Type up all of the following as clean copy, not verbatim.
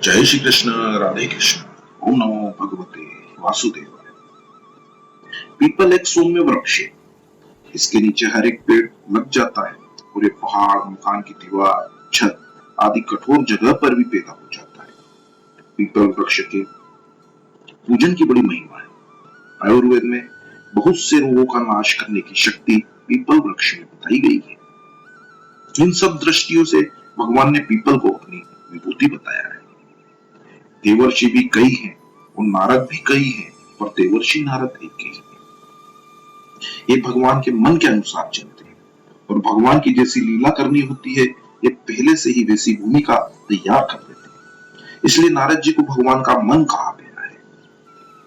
जय श्री कृष्ण। राधे कृष्ण। ओम नमो भगवते वासुदेवाय। पीपल एक सौम्य वृक्ष है। इसके नीचे हर एक पेड़ लग जाता है और ये पहाड़, मकान की दीवार, छत आदि कठोर जगह पर भी पैदा हो जाता है। पीपल वृक्ष के पूजन की बड़ी महिमा है। आयुर्वेद में बहुत से रोगों का नाश करने की शक्ति पीपल वृक्ष में बताई गई है। इन सब दृष्टियों से भगवान ने पीपल को अपनी विभूति बताया है। देवर्षि भी कई हैं और नारद भी कई हैं, पर देवर्षि नारद एक ही हैं। ये भगवान के मन के अनुसार चलते हैं और भगवान की जैसी लीला करनी होती है, ये पहले से ही वैसी भूमिका तैयार कर देते हैं। इसलिए नारद जी को भगवान का मन कहा गया है।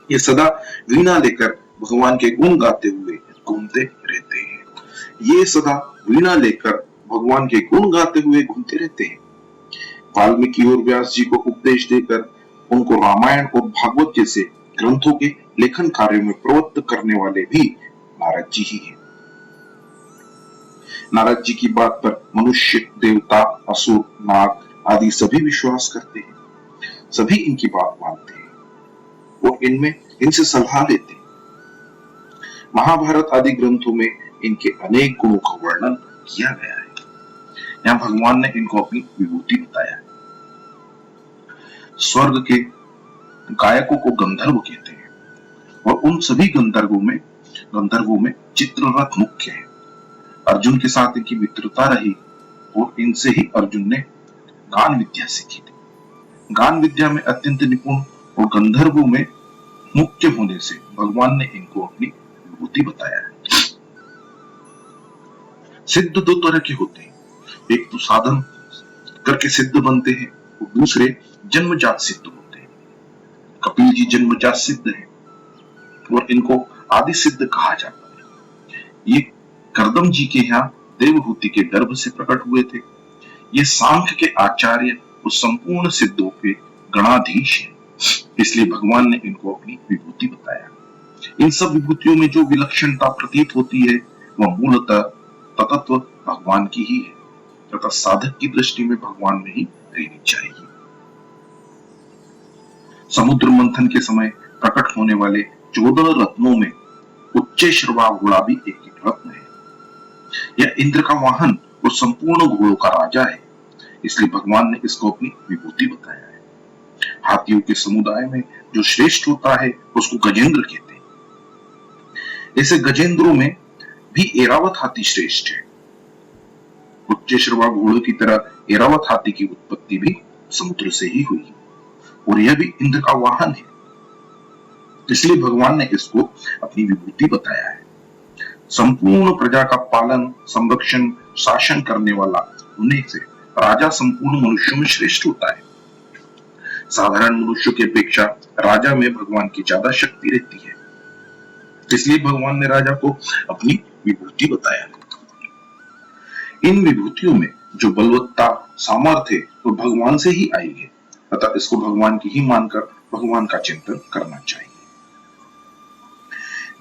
ये सदा वीणा लेकर भगवान के गुण गाते हुए घूमते रहते हैं। ये सदा वीणा लेकर भगवान के गुण गाते हुए घूमते रहते हैं। वाल्मीकि और व्यास जी को उपदेश देकर उनको रामायण और भागवत जैसे ग्रंथों के लेखन कार्यों में प्रवृत्त करने वाले भी नारद जी ही हैं। नारद जी की बात पर मनुष्य, देवता, असुर, नाग आदि सभी विश्वास करते हैं। सभी इनकी बात मानते हैं और इनसे सलाह लेते हैं। महाभारत आदि ग्रंथों में इनके अनेक गुणों का वर्णन किया गया है। यहाँ भगवान ने इनको अपनी विभूति बताया है। स्वर्ग के गायकों को गंधर्व कहते हैं और उन सभी गंधर्वों में चित्ररथ मुख्य है। अर्जुन के साथ इनकी मित्रता रही और इनसे ही अर्जुन ने गान विद्या सीखी थी। गान विद्या में अत्यंत निपुण और गंधर्वों में मुख्य होने से भगवान ने इनको अपनी विभूति बताया है। सिद्ध दो तरह के होते हैं। एक तो साधन करके सिद्ध बनते हैं और दूसरे जन्मजात सिद्ध होते हैं। कपिल जी जन्मजात सिद्ध है और इनको आदि सिद्ध कहा जाता है। ये कर्दम जी के यहाँ देवहूति के गर्भ से प्रकट हुए थे। ये सांख्य के आचार्य और संपूर्ण सिद्धों के गणाधीश हैं। इसलिए भगवान ने इनको अपनी विभूति बताया। इन सब विभूतियों में जो विलक्षणता प्रतीत होती है वह मूलतः तत्व भगवान की ही है तथा साधक की दृष्टि में भगवान में ही रहनी चाहिए। समुद्र मंथन के समय प्रकट होने वाले 14 रत्नों में उच्चैश्रवा घोड़ा भी एक रत्न है। यह इंद्र का वाहन और संपूर्ण घोड़ों का राजा है। इसलिए भगवान ने इसको अपनी विभूति बताया है। हाथियों के समुदाय में जो श्रेष्ठ होता है उसको गजेंद्र कहते हैं। ऐसे गजेंद्रों में भी एरावत हाथी श्रेष्ठ है। उच्चैश्रवा घोड़ों की तरह एरावत हाथी की उत्पत्ति भी समुद्र से ही हुई और यह भी इंद्र का वाहन है। इसलिए भगवान ने इसको अपनी विभूति बताया है। संपूर्ण प्रजा का पालन, संरक्षण, शासन करने वाला होने से राजा संपूर्ण मनुष्यों में श्रेष्ठ होता है। साधारण मनुष्यों की अपेक्षा राजा में भगवान की ज्यादा शक्ति रहती है। इसलिए भगवान ने राजा को अपनी विभूति बताया है। इन विभूतियों में जो बलवत्ता, सामर्थ्य तो भगवान से ही आई है, अतः इसको भगवान की ही मानकर भगवान का चिंतन करना चाहिए।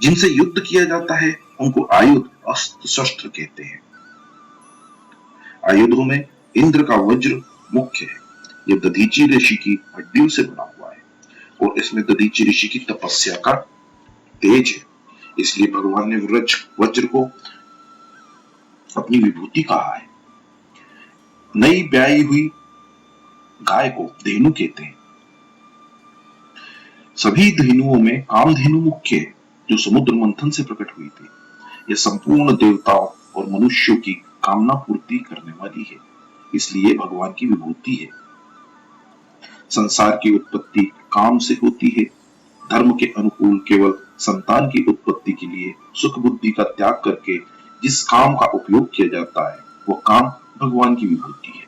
जिनसे युद्ध किया जाता है उनको आयुध, अस्त्र, शस्त्र कहते हैं। आयुधों में इंद्र का वज्र मुख्य है। यह दधीचि ऋषि की हड्डियों से बना हुआ है और इसमें दधीचि ऋषि की तपस्या का तेज है। इसलिए भगवान ने वज्र को अपनी विभूति कहा है। नई ब्याई हुई गाय को धेनु कहते हैं। सभी धेनुओं में कामधेनु मुख्य है जो समुद्र मंथन से प्रकट हुई थी। यह संपूर्ण देवताओं और मनुष्यों की कामना पूर्ति करने वाली है, इसलिए भगवान की विभूति है। संसार की उत्पत्ति काम से होती है। धर्म के अनुकूल केवल संतान की उत्पत्ति के लिए सुख बुद्धि का त्याग करके जिस काम का उपयोग किया जाता है वो काम भगवान की विभूति है।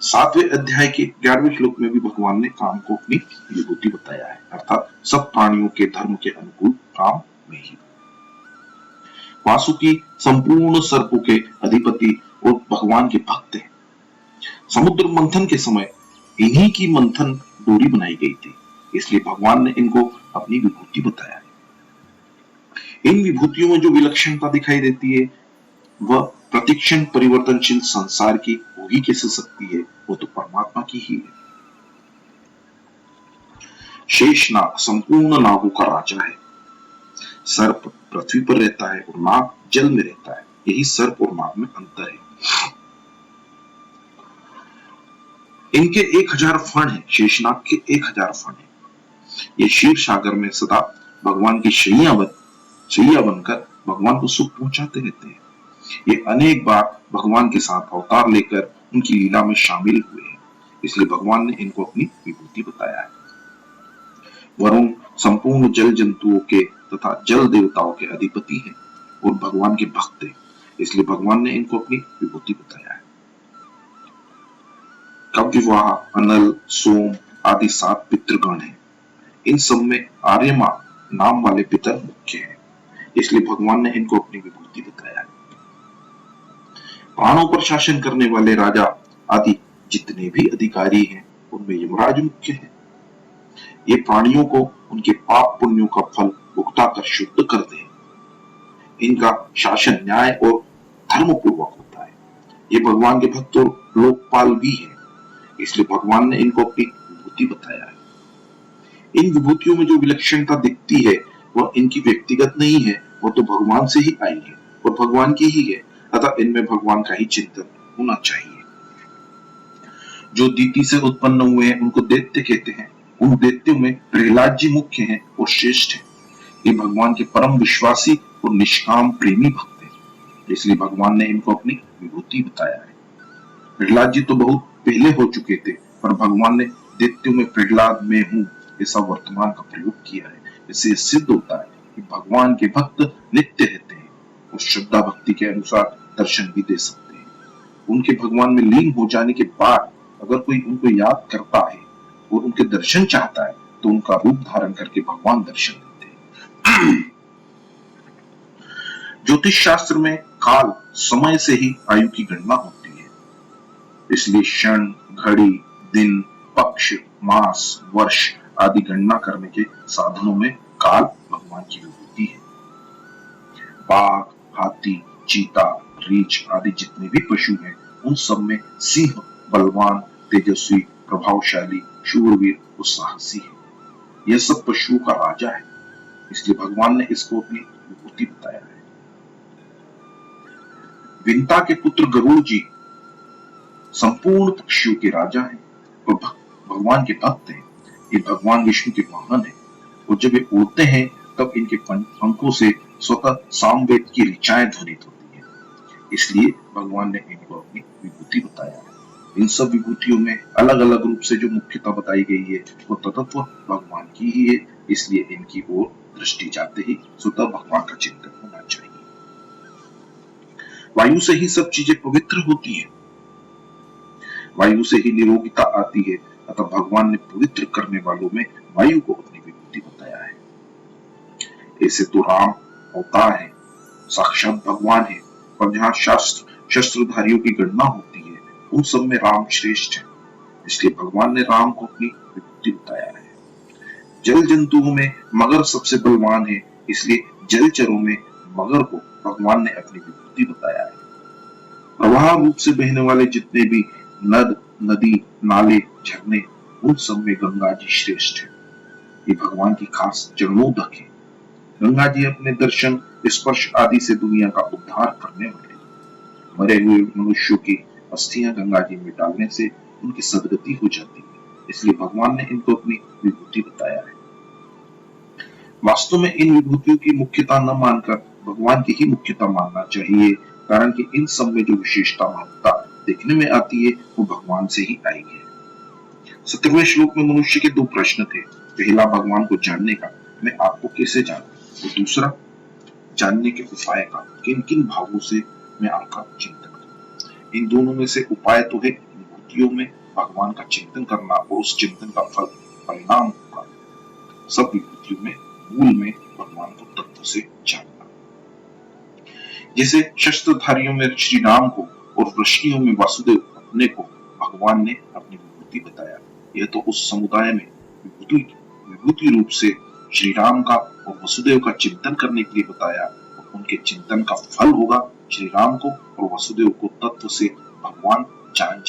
7वें अध्याय के 11वें श्लोक में भी भगवान ने काम को अपनी विभूति बताया है, अर्थात सब प्राणियों के धर्म के अनुकूल काम में ही। वासुकी संपूर्ण सर्पों के अधिपति और भगवान के भक्त हैं। समुद्र मंथन के समय इन्हीं की मंथन डोरी बनाई गई थी, इसलिए भगवान ने इनको अपनी विभूति बताया है। इन विभूतियों में जो विलक्षणता दिखाई देती है वह प्रतिक्षण परिवर्तनशील संसार की होगी कैसे सकती है, वो तो परमात्मा की ही है। शेषनाग संपूर्ण नागों का राजा है। सर्प पृथ्वी पर रहता है और नाग जल में रहता है। यही सर्प और नाग में अंतर है। इनके 1000 फण है, शेषनाग के 1000 फण है। ये क्षीर सागर में सदा भगवान की शैया बनकर भगवान को सुख पहुंचाते रहते हैं। ये अनेक बार भगवान के साथ अवतार लेकर उनकी लीला में शामिल हुए हैं, इसलिए भगवान ने इनको अपनी विभूति बताया है। वरुण संपूर्ण जल जंतुओं के तथा जल देवताओं के अधिपति हैं और भगवान के भक्त हैं, इसलिए भगवान ने इनको अपनी विभूति बताया है। कव्यवाह, अनल, सोम आदि 7 पितृगण हैं। इन सब में आर्यमा नाम वाले पितर मुख्य हैं, इसलिए भगवान ने इनको अपनी विभूति बताया है। प्राणों पर शासन करने वाले राजा आदि जितने भी अधिकारी हैं उनमें यमराज मुख्य है। ये प्राणियों को उनके पाप पुण्यों का फल भुगता कर शुद्ध करते हैं। इनका शासन न्याय और धर्म पूर्वक होता है। ये भगवान के भक्त और लोकपाल भी है, इसलिए भगवान ने इनको अपनी विभूति बताया है। इन विभूतियों में जो विलक्षणता दिखती है वह इनकी व्यक्तिगत नहीं है, वह तो भगवान से ही आई है और भगवान की ही है, अतः इनमें भगवान का ही चिंतन होना चाहिए। जो दीति से उत्पन्न हुए हैं उनको दैत्य कहते हैं। उन दैत्यों में प्रहलाद जी मुख्य हैं और श्रेष्ठ हैं। ये भगवान के परम विश्वासी और निष्काम प्रेमी भक्त हैं, इसलिए भगवान ने इनको अपनी विभूति बताया है। प्रहलाद जी तो बहुत पहले हो चुके थे, पर भगवान ने दैत्यों में प्रहलाद में हूँ ऐसा वर्तमान का प्रयोग किया है। इससे सिद्ध होता है कि भगवान के भक्त नित्य रहते हैं और श्रद्धा भक्ति के अनुसार दर्शन भी दे सकते हैं। उनके भगवान में लीन हो जाने के बाद अगर कोई उनको याद करता है और उनके दर्शन चाहता है तो उनका रूप धारण करके भगवान दर्शन देते हैं। ज्योतिष शास्त्र में काल समय से ही आयु की गणना होती है, इसलिए क्षण, घड़ी, दिन, पक्ष, मास, वर्ष आदि गणना करने के साधनों में काल भगवान की विभूति है। बाघ, हाथी, चीता, रीछ आदि जितने भी पशु हैं उन सब में सिंह बलवान, तेजस्वी, प्रभावशाली, शूरवीर और साहसी है। यह सब पशुओं का राजा है, इसलिए भगवान ने इसको अपनी विभूति बताया है। विंता के पुत्र गरुड़ जी संपूर्ण पक्षियों के राजा हैं और भगवान के भक्त हैं। ये भगवान विष्णु के वाहन है और जब ये उड़ते हैं तब इनके पंखों से स्वतः सामवेद की ऋचाएं ध्वनित होती है, इसलिए भगवान ने इनको अपनी विभूति बताया है। इन सब विभूतियों में अलग अलग रूप से जो मुख्यता बताई गई है वो तत्व भगवान की ही है, इसलिए इनकी ओर दृष्टि जाते ही स्वतः भगवान का चिंतन होना चाहिए। वायु से ही सब चीजें पवित्र होती है, वायु से ही निरोगिता आती है, अतः भगवान ने पवित्र करने वालों में वायु को अपनी विभूति बताया है। ऐसे तो राम अवतार है, साक्षात भगवान है, पर जहाँ शस्त्रधारियों की गणना होती है उन सब में राम श्रेष्ठ है, इसलिए भगवान ने राम को अपनी विभूति बताया है। जल जंतुओं में मगर सबसे बलवान है, इसलिए जलचरों में मगर को भगवान ने अपनी विभूति बताया है। प्रवाह रूप से बहने वाले जितने भी नद, नदी, नाले, झरने उन सब में गंगा जी श्रेष्ठ है। ये भगवान की खास चरणोदक है। गंगा जी अपने दर्शन, स्पर्श आदि से दुनिया का उद्धार करने वाले। मरे हुए मनुष्यों की अस्थियां गंगा जी में डालने से उनकी सदगति हो जाती है, इसलिए भगवान ने इनको अपनी विभूति बताया है। वास्तव में इन विभूतियों की मुख्यता न मानकर भगवान की ही मुख्यता मानना चाहिए, कारण कि इन सब में जो विशेषता महत्ता देखने में आती है वो भगवान से ही आई है। 17वें श्लोक में मनुष्य के 2 प्रश्न थे। पहला भगवान को जानने का, मैं आपको कैसे जानूं, और दूसरा जानने के उपाय का, किन किन भावों से मैं आपका चिंतन करूं। इन दोनों में से उपाय तो है विभूतियों में भगवान का चिंतन करना और उस चिंतन का फल परिणाम होगा। सब विभूतियों में मूल में भगवान को तत्व से जानना। जैसे शस्त्रधारियों में श्री राम को और वृष्णियों में वासुदेव अपने को भगवान ने अपनी विभूति बताया। यह तो उस समुदाय में विभूति रूप से श्री राम का और वसुदेव का चिंतन करने के लिए बताया, और उनके चिंतन का फल होगा श्री राम को और वसुदेव को तत्व से भगवान जान।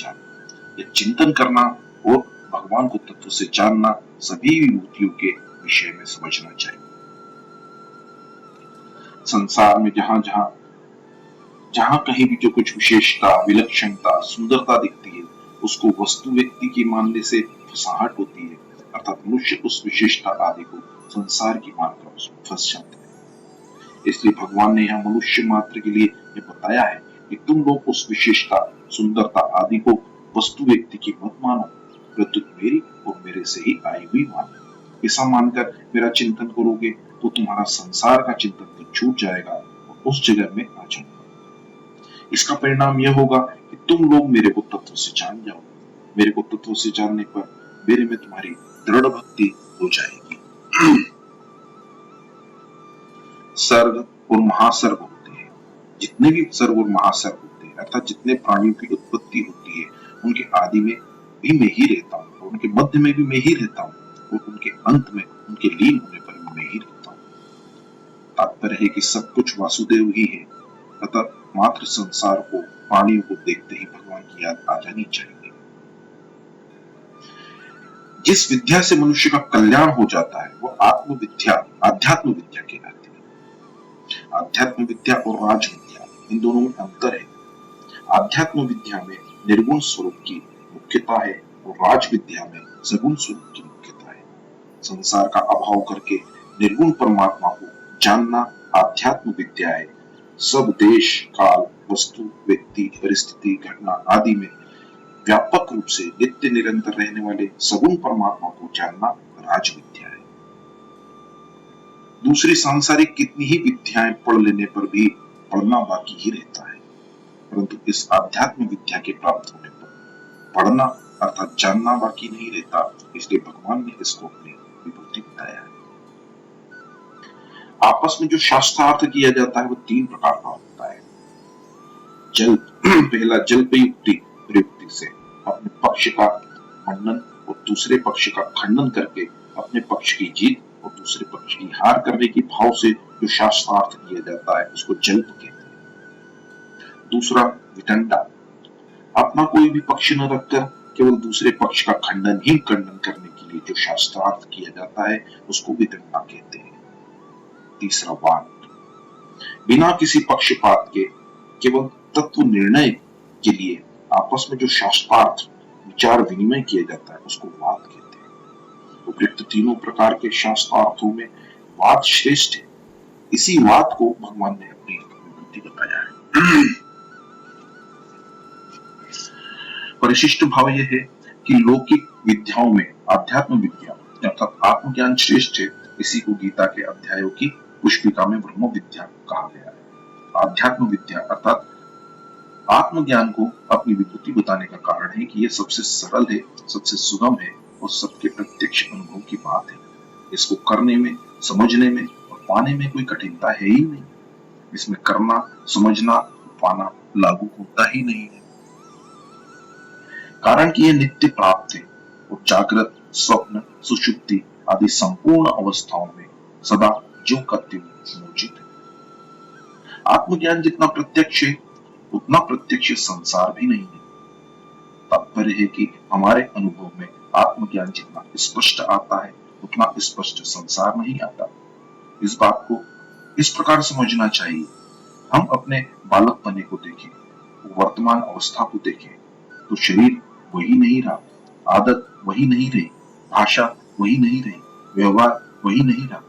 यह चिंतन करना और भगवान को तत्व से जानना सभी विभूतियों के विषय में समझना चाहिए। संसार में जहां जहां जहां कहीं भी जो कुछ विशेषता, विलक्षणता, सुंदरता दिखती है, उसको वस्तु व्यक्ति की मानने से फसाहट होती है, अर्थात मनुष्य उस विशेषता आदि को संसार की मानकर उसमें फंस जाता है। इसलिए भगवान ने यहाँ मनुष्य मात्र के लिए ये बताया है कि तुम लोग उस विशेषता, सुंदरता आदि को वस्तु व्यक्ति की मत मानो, प्रत्युत मेरी और मेरे से ही आई हुई मानो। ऐसा मानकर मेरा चिंतन करोगे तो तुम्हारा संसार का चिंतन तो छूट जाएगा और उस जगह में आ जाओगे। इसका परिणाम यह होगा कि तुम लोग मेरे को तत्व से जान जाओगे। मेरे को तत्व से जानने पर मेरे में तुम्हारी दृढ़ भक्ति हो जाएगी। सर्ग और महासर्ग होते हैं। जितने भी सर्ग और महासर्ग होते हैं, अर्थात जितने प्राणियों की उत्पत्ति होती है, उनके आदि में भी मैं ही रहता हूँ, और उनके मध्य में भी मैं ही रहता हूँ, और उनके अंत में, उनके लीन होने पर भी मैं ही रहता हूँ। तात्पर्य है कि सब कुछ वासुदेव ही है, अतः मात्र संसार को, प्राणियों को देखते ही भगवान की याद आ जानी चाहिए। जिस विद्या से मनुष्य का कल्याण हो जाता है, वो आत्मविद्या, अध्यात्म विद्या कहलाती है। आध्यात्म विद्या और राज विद्या, इन दोनों में अंतर है। आध्यात्म विद्या में निर्गुण स्वरूप की मुख्यता है और राज विद्या में सगुण स्वरूप की मुख्यता है। संसार का अभाव करके निर्गुण परमात्मा को जानना आध्यात्म विद्या है। सब देश, काल, वस्तु, व्यक्ति, परिस्थिति, घटना आदि में व्यापक रूप से नित्य निरंतर रहने वाले सगुण परमात्मा को जानना राज विद्या है। दूसरी सांसारिक कितनी ही विद्याएं पढ़ लेने पर भी पढ़ना बाकी ही रहता है, परंतु इस आध्यात्म विद्या के प्राप्त होने पर पढ़ना अर्थात जानना बाकी नहीं रहता। इसलिए भगवान ने इसको अपनी विभूति बताया है। आपस में जो शास्त्रार्थ किया जाता है वो तीन प्रकार का होता है। जल पहला जल्पयुक्ति प्रयुक्ति से अपने पक्ष का खंडन और दूसरे पक्ष का खंडन करके अपने पक्ष की जीत और दूसरे पक्ष की हार करने की भाव से जो शास्त्रार्थ किया जाता है उसको जल्प कहते हैं। दूसरा वितंडा, अपना कोई भी पक्ष न रखकर केवल दूसरे पक्ष का खंडन करने के लिए जो शास्त्रार्थ किया जाता है उसको वितंडा कहते हैं। तीसरा वाद, बिना किसी पक्षपात के केवल तत्व निर्णय के लिए आपस में जो शास्त्रार्थ विचार विनिमय किया जाता है उसको वाद कहते हैं। उपयुक्त तीनों प्रकार के शास्त्रार्थों में वाद श्रेष्ठ है। इसी वाद को भगवान ने अपनी विभूति बताया है। परिशिष्ट भाव यह है कि लौकिक विद्याओं में आध्यात्म विद्या अर्थात आत्मज्ञान श्रेष्ठ है। इसी को गीता के अध्यायों की पुष्पिका में ब्रह्म विद्या कहा गया है। आध्यात्म विद्या अर्थात आत्मज्ञान को अपनी विभूति बताने का कारण है कि यह सबसे सरल है, सबसे सुगम है और सबके प्रत्यक्ष अनुभव की बात है। इसको करने में, समझने में और पाने में कोई कठिनता है ही नहीं। इसमें करना, समझना, पाना लागू होता ही नहीं है, कारण कि यह नित्य प्राप्त है और जागृत, स्वप्न, सुषुप्ति आदि संपूर्ण अवस्थाओं में सदा ज्यों का त्यों मौजूद है। आत्मज्ञान जितना प्रत्यक्ष है उतना प्रत्यक्ष संसार भी नहीं है। तात्पर्य है कि हमारे अनुभव में आत्मज्ञान जितना स्पष्ट आता है उतना स्पष्ट संसार नहीं आता। इस बात को इस प्रकार समझना चाहिए, हम अपने बालकपने को देखें, वर्तमान अवस्था को देखें तो शरीर वही नहीं रहा, आदत वही नहीं रही, भाषा वही नहीं रही, व्यवहार वही नहीं रहा,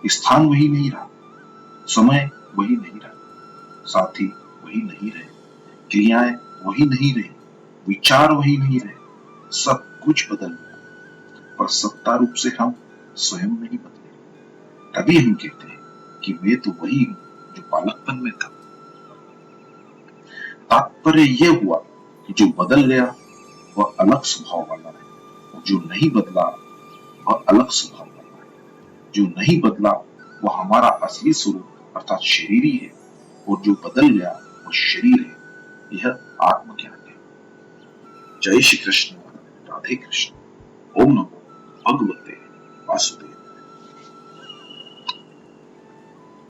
स्थान वही नहीं रहा, समय वही नहीं रहा, साथी वही नहीं रहे, क्रियाएं वही नहीं रही, विचार वही नहीं रहे, सब कुछ बदल गया, पर सत्ता रूप से हम स्वयं नहीं बदले। तभी हम कहते हैं कि मैं तो वही हूं जो बालकपन में था। तात्पर्य यह हुआ कि जो बदल गया वह अलग स्वभाव वाला है और जो नहीं बदला वह अलग स्वभाव वाला है। जो नहीं बदला वह हमारा असली स्वरूप अर्थात शरीरी है और जो बदल गया वह शरीर है। यह आत्मज्ञान है। जय श्री कृष्ण, राधे कृष्ण। ओम नमो भगवते वासुदेव।